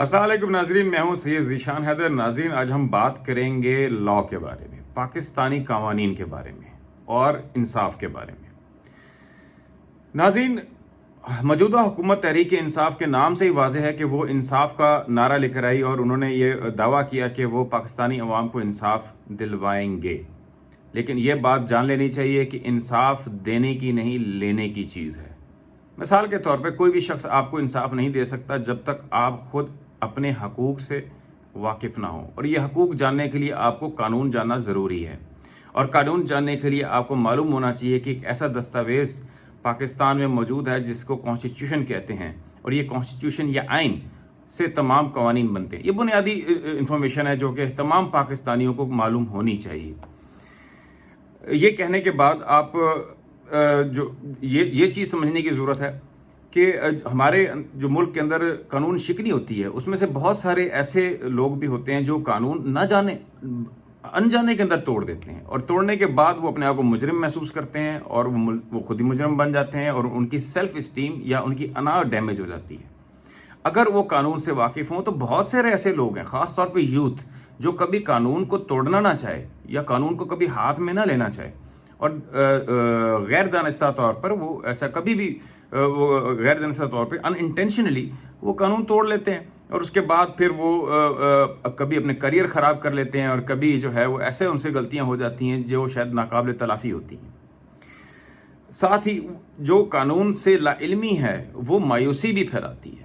السلام علیکم ناظرین، میں ہوں سید ذیشان حیدر۔ ناظرین، آج ہم بات کریں گے لا کے بارے میں، پاکستانی قوانین کے بارے میں اور انصاف کے بارے میں۔ ناظرین، موجودہ حکومت تحریک انصاف کے نام سے ہی واضح ہے کہ وہ انصاف کا نعرہ لے کر آئی اور انہوں نے یہ دعویٰ کیا کہ وہ پاکستانی عوام کو انصاف دلوائیں گے، لیکن یہ بات جان لینی چاہیے کہ انصاف دینے کی نہیں، لینے کی چیز ہے۔ مثال کے طور پہ کوئی بھی شخص آپ کو انصاف نہیں دے سکتا جب تک آپ خود اپنے حقوق سے واقف نہ ہوں، اور یہ حقوق جاننے کے لیے آپ کو قانون جاننا ضروری ہے، اور قانون جاننے کے لیے آپ کو معلوم ہونا چاہیے کہ ایک ایسا دستاویز پاکستان میں موجود ہے جس کو کانسٹیٹیوشن کہتے ہیں، اور یہ کانسٹیٹیوشن یا آئین سے تمام قوانین بنتے ہیں۔ یہ بنیادی انفارمیشن ہے جو کہ تمام پاکستانیوں کو معلوم ہونی چاہیے۔ یہ کہنے کے بعد آپ جو یہ چیز سمجھنے کی ضرورت ہے کہ ہمارے جو ملک کے اندر قانون شکنی ہوتی ہے، اس میں سے بہت سارے ایسے لوگ بھی ہوتے ہیں جو قانون نہ جانے، انجانے کے اندر توڑ دیتے ہیں، اور توڑنے کے بعد وہ اپنے آپ کو مجرم محسوس کرتے ہیں اور وہ خود ہی مجرم بن جاتے ہیں، اور ان کی سیلف اسٹیم یا ان کی انا ڈیمیج ہو جاتی ہے۔ اگر وہ قانون سے واقف ہوں تو بہت سارے ایسے لوگ ہیں، خاص طور پہ یوتھ، جو کبھی قانون کو توڑنا نہ چاہے یا قانون کو کبھی ہاتھ میں نہ لینا چاہے، اور غیر دانستہ طور پر وہ ایسا کبھی بھی غیر دانستہ طور پہ ان انٹینشنلی وہ قانون توڑ لیتے ہیں، اور اس کے بعد پھر وہ کبھی اپنے کریئر خراب کر لیتے ہیں، اور کبھی جو ہے وہ ایسے ان سے غلطیاں ہو جاتی ہیں جو شاید ناقابل تلافی ہوتی ہیں۔ ساتھ ہی جو قانون سے لا علمی ہے وہ مایوسی بھی پھیلاتی ہے،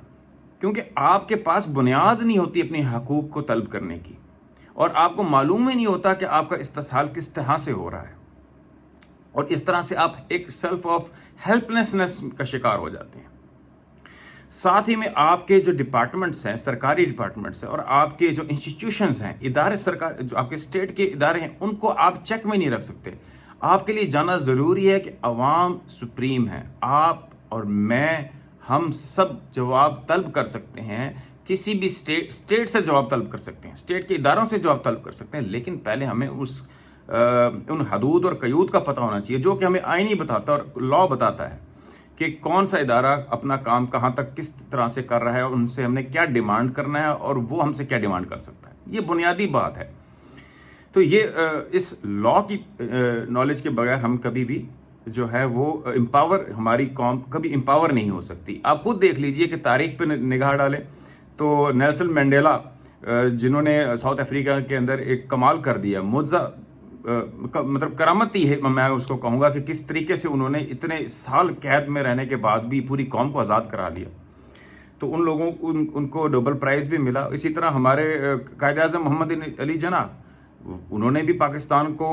کیونکہ آپ کے پاس بنیاد نہیں ہوتی اپنے حقوق کو طلب کرنے کی، اور آپ کو معلوم ہی نہیں ہوتا کہ آپ کا استحصال کس طرح سے ہو رہا ہے، اور اس طرح سے آپ ایک سیلف آف ہیلپلیسنس کا شکار ہو جاتے ہیں۔ ساتھ ہی میں آپ کے جو ڈپارٹمنٹس ہیں، سرکاری ڈپارٹمنٹس ہیں، اور آپ کے جو انسٹیٹیوشنز ہیں، ادارے سرکار جو آپ کے اسٹیٹ کے ادارے ہیں، ان کو آپ چیک میں نہیں رکھ سکتے۔ آپ کے لیے جاننا ضروری ہے کہ عوام سپریم ہے، آپ اور میں، ہم سب جواب طلب کر سکتے ہیں، کسی بھی اسٹیٹ سے جواب طلب کر سکتے ہیں، اسٹیٹ کے اداروں سے جواب طلب کر سکتے ہیں، لیکن پہلے ہمیں ان حدود اور قیود کا پتہ ہونا چاہیے جو کہ ہمیں آئین ہی بتاتا ہے اور لا بتاتا ہے کہ کون سا ادارہ اپنا کام کہاں تک کس طرح سے کر رہا ہے، اور ان سے ہم نے کیا ڈیمانڈ کرنا ہے، اور وہ ہم سے کیا ڈیمانڈ کر سکتا ہے۔ یہ بنیادی بات ہے۔ تو یہ اس لا کی نالج کے بغیر ہم کبھی بھی جو ہے وہ ہماری قوم کبھی امپاور نہیں ہو سکتی۔ آپ خود دیکھ لیجئے کہ تاریخ پہ نگاہ ڈالیں تو نیلسن مینڈیلا، جنہوں نے ساؤتھ افریقہ کے اندر ایک کمال کر دیا، معجزہ، مطلب کرامتی ہے، میں اس کو کہوں گا کہ کس طریقے سے انہوں نے اتنے سال قید میں رہنے کے بعد بھی پوری قوم کو آزاد کرا دیا، تو ان لوگوں ان کو نوبل پرائز بھی ملا۔ اسی طرح ہمارے قائد اعظم محمد علی جناح، انہوں نے بھی پاکستان کو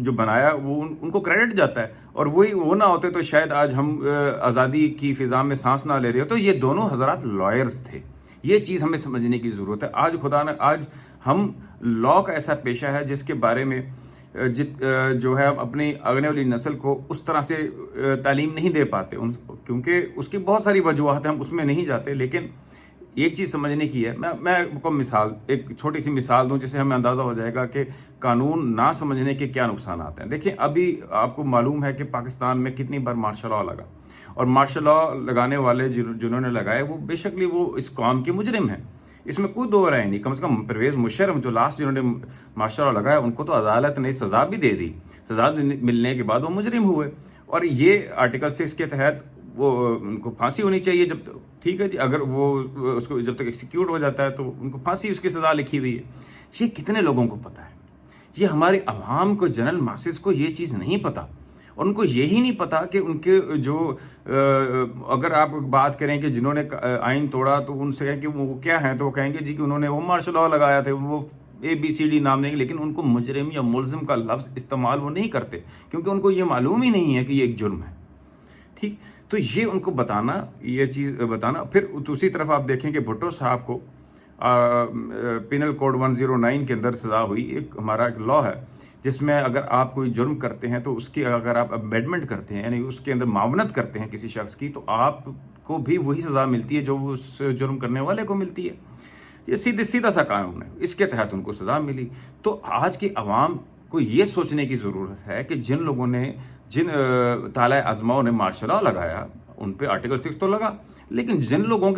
جو بنایا وہ ان کو کریڈٹ جاتا ہے، اور وہ نہ ہوتے تو شاید آج ہم آزادی کی فضا میں سانس نہ لے رہے ہو۔ تو یہ دونوں حضرات لائرز تھے، یہ چیز ہمیں سمجھنے کی ضرورت ہے۔ آج ہم لا کا ایسا پیشہ ہے جس کے بارے میں جو ہے اپنی آگنے والی نسل کو اس طرح سے تعلیم نہیں دے پاتے، کیونکہ اس کی بہت ساری وجوہات ہیں، ہم اس میں نہیں جاتے، لیکن ایک چیز سمجھنے کی ہے۔ میں کو ایک چھوٹی سی مثال دوں جس سے ہمیں اندازہ ہو جائے گا کہ قانون نہ سمجھنے کے کیا نقصانات ہیں۔ دیکھیں، ابھی آپ کو معلوم ہے کہ پاکستان میں کتنی بار مارشل لا لگا، اور مارشل لا لگانے والے جنہوں نے لگائے وہ بے شک وہ اس قوم کے مجرم ہیں، اس میں کوئی دو رائے نہیں۔ کم سے کم پرویز مشرف جو لاسٹ جنہوں نے مارشل لا لگایا، ان کو تو عدالت نے سزا بھی دے دی، سزا ملنے کے بعد وہ مجرم ہوئے، اور یہ آرٹیکل 6 کے تحت وہ ان کو پھانسی ہونی چاہیے۔ جب ٹھیک ہے جی، اگر وہ اس کو جب تک ایکسیکیوٹ ہو جاتا ہے تو ان کو پھانسی، اس کی سزا لکھی ہوئی ہے۔ یہ کتنے لوگوں کو پتہ ہے؟ یہ ہمارے عوام کو، جنرل ماسز کو یہ چیز نہیں پتہ، اور ان کو یہی نہیں پتا کہ ان کے جو اگر آپ بات کریں کہ جنہوں نے آئین توڑا تو ان سے کہیں کہ وہ کیا ہیں، تو وہ کہیں گے جی کہ انہوں نے وہ مارشل لا لگایا تھے، وہ ABCD نام نہیں، لیکن ان کو مجرم یا ملزم کا لفظ استعمال وہ نہیں کرتے، کیونکہ ان کو یہ معلوم ہی نہیں ہے کہ یہ ایک جرم ہے۔ ٹھیک، تو یہ ان کو بتانا، یہ چیز بتانا۔ پھر دوسری طرف آپ دیکھیں کہ بھٹو صاحب کو پینل کوڈ 109 کے اندر سزا ہوئی۔ ہمارا ایک لا ہے جس میں اگر آپ کوئی جرم کرتے ہیں تو اس کی اگر آپ امینڈمنٹ کرتے ہیں، یعنی اس کے اندر معاونت کرتے ہیں کسی شخص کی، تو آپ کو بھی وہی سزا ملتی ہے جو اس جرم کرنے والے کو ملتی ہے۔ یہ سیدھا سا قانون ہے، اس کے تحت ان کو سزا ملی۔ تو آج کی عوام کو یہ سوچنے کی ضرورت ہے کہ جن لوگوں نے، جن طالع ازماؤں نے مارشل لا لگایا، ان پہ آرٹیکل 6 تو لگا، لیکن جن لوگوں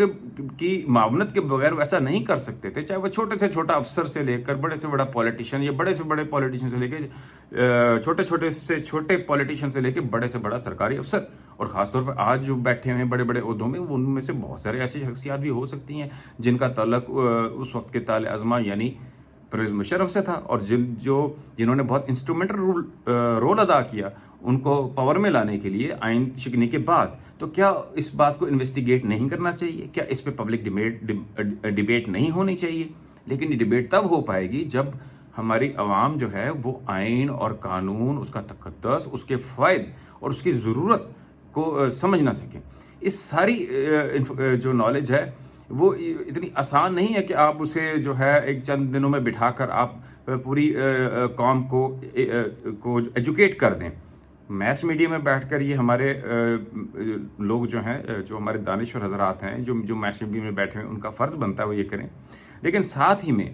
کی معاونت کے بغیر وہ ایسا نہیں کر سکتے تھے، چاہے وہ چھوٹے سے چھوٹا افسر سے لے کر بڑے سے بڑا پولیٹیشین، یا بڑے سے بڑے پولیٹیشین سے لے کے چھوٹے سے چھوٹے پولیٹیشین سے لے کے بڑے سے بڑا سرکاری افسر، اور خاص طور پر آج جو بیٹھے ہیں بڑے بڑے عہدوں میں، ان میں سے بہت سارے ایسی شخصیات بھی ہو سکتی ہیں جن کا تعلق اس وقت کے طالع ازمہ یعنی پرویز مشرف سے تھا، اور جنہوں نے بہت انسٹرومنٹل رول ادا کیا ان کو پاور میں لانے کے لیے آئین شکنی کے بعد. تو کیا اس بات کو انویسٹیگیٹ نہیں کرنا چاہیے؟ کیا اس پہ پبلک ڈیبیٹ نہیں ہونی چاہیے؟ لیکن یہ ڈیبیٹ تب ہو پائے گی جب ہماری عوام جو ہے وہ آئین اور قانون، اس کا تقدس، اس کے فوائد اور اس کی ضرورت کو سمجھ نہ سکیں. اس ساری جو نالج ہے وہ اتنی آسان نہیں ہے کہ آپ اسے جو ہے ایک چند دنوں میں بٹھا کر آپ پوری قوم کو ایجوکیٹ کر دیں. میس میڈیا میں بیٹھ کر یہ ہمارے لوگ جو ہیں، جو ہمارے دانشور حضرات ہیں، جو میس میڈیا میں بیٹھے ہیں، ان کا فرض بنتا ہے وہ یہ کریں. لیکن ساتھ ہی میں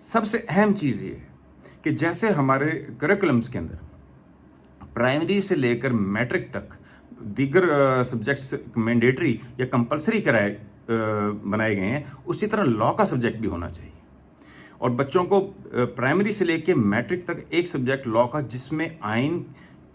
سب سے اہم چیز یہ ہے کہ جیسے ہمارے کریکولمز کے اندر پرائمری سے لے کر میٹرک تک دیگر سبجیکٹس مینڈیٹری یا کمپلسری بنائے گئے ہیں، اسی طرح لا کا سبجیکٹ بھی ہونا چاہیے. اور بچوں کو پرائمری سے لے کے میٹرک تک ایک سبجیکٹ لا کا، جس میں آئین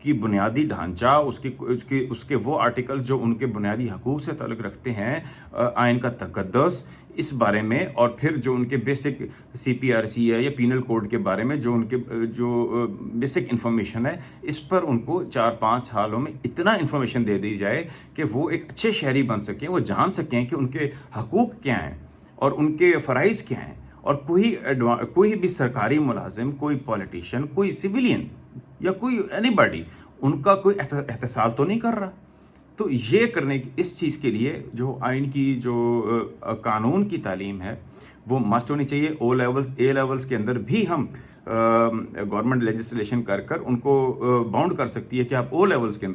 کی بنیادی ڈھانچہ، اس کے وہ آرٹیکل جو ان کے بنیادی حقوق سے تعلق رکھتے ہیں، آئین کا تقدس، اس بارے میں، اور پھر جو ان کے بیسک CPRC ہے یا پینل کوڈ کے بارے میں جو بیسک انفارمیشن ہے، اس پر ان کو 4-5 سالوں میں اتنا انفارمیشن دے دی جائے کہ وہ ایک اچھے شہری بن سکیں، وہ جان سکیں کہ ان کے حقوق کیا ہیں اور ان کے فرائض کیا ہیں. اور کوئی بھی سرکاری ملازم، کوئی پولیٹیشین، کوئی سویلین یا کوئی اینی باڈی ان کا کوئی احتساب تو نہیں کر رہا. تو یہ کرنے کی، اس چیز کے لیے جو آئین کی، جو قانون کی تعلیم ہے وہ مسٹ ہونی چاہیے. اے لیولز کے اندر بھی ہم گورنمنٹ لیجسلیشن کر ان کو باؤنڈ کر سکتی ہے کہ آپ او لیولز کے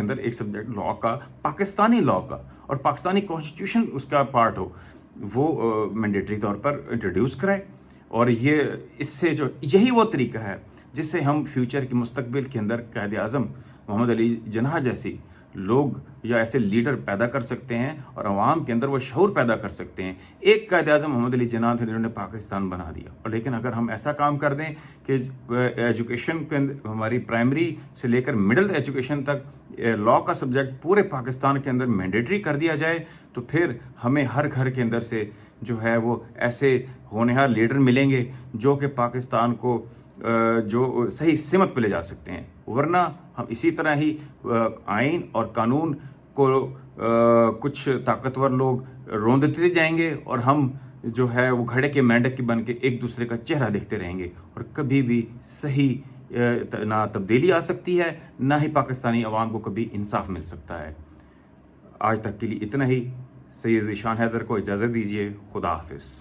اندر ایک سبجیکٹ لا کا، پاکستانی لا کا اور پاکستانی کانسٹیٹیوشن اس کا پارٹ ہو، وہ مینڈیٹری طور پر انٹروڈیوس کرائے. اور اس سے یہی وہ طریقہ ہے جس سے ہم فیوچر کے مستقبل کے اندر قائد اعظم محمد علی جناح جیسی لوگ یا ایسے لیڈر پیدا کر سکتے ہیں اور عوام کے اندر وہ شعور پیدا کر سکتے ہیں. ایک قائد اعظم محمد علی جناح تھے جنہوں نے پاکستان بنا دیا. اور لیکن اگر ہم ایسا کام کر دیں کہ ایجوکیشن کے اندر، ہماری پرائمری سے لے کر مڈل ایجوکیشن تک لا کا سبجیکٹ پورے پاکستان کے اندر مینڈیٹری کر دیا جائے، تو پھر ہمیں ہر گھر کے اندر سے جو ہے وہ ایسے ہونہار لیڈر ملیں گے جو کہ پاکستان کو جو صحیح سمت پہ لے جا سکتے ہیں. ورنہ ہم اسی طرح ہی آئین اور قانون کو کچھ طاقتور لوگ روندتے جائیں گے، اور ہم جو ہے وہ گھڑے کے مینڈک کے بن کے ایک دوسرے کا چہرہ دیکھتے رہیں گے، اور کبھی بھی صحیح نہ تبدیلی آ سکتی ہے، نہ ہی پاکستانی عوام کو کبھی انصاف مل سکتا ہے. آج تک کے لیے اتنا ہی. سید ذیشان حیدر کو اجازت دیجیے. خدا حافظ.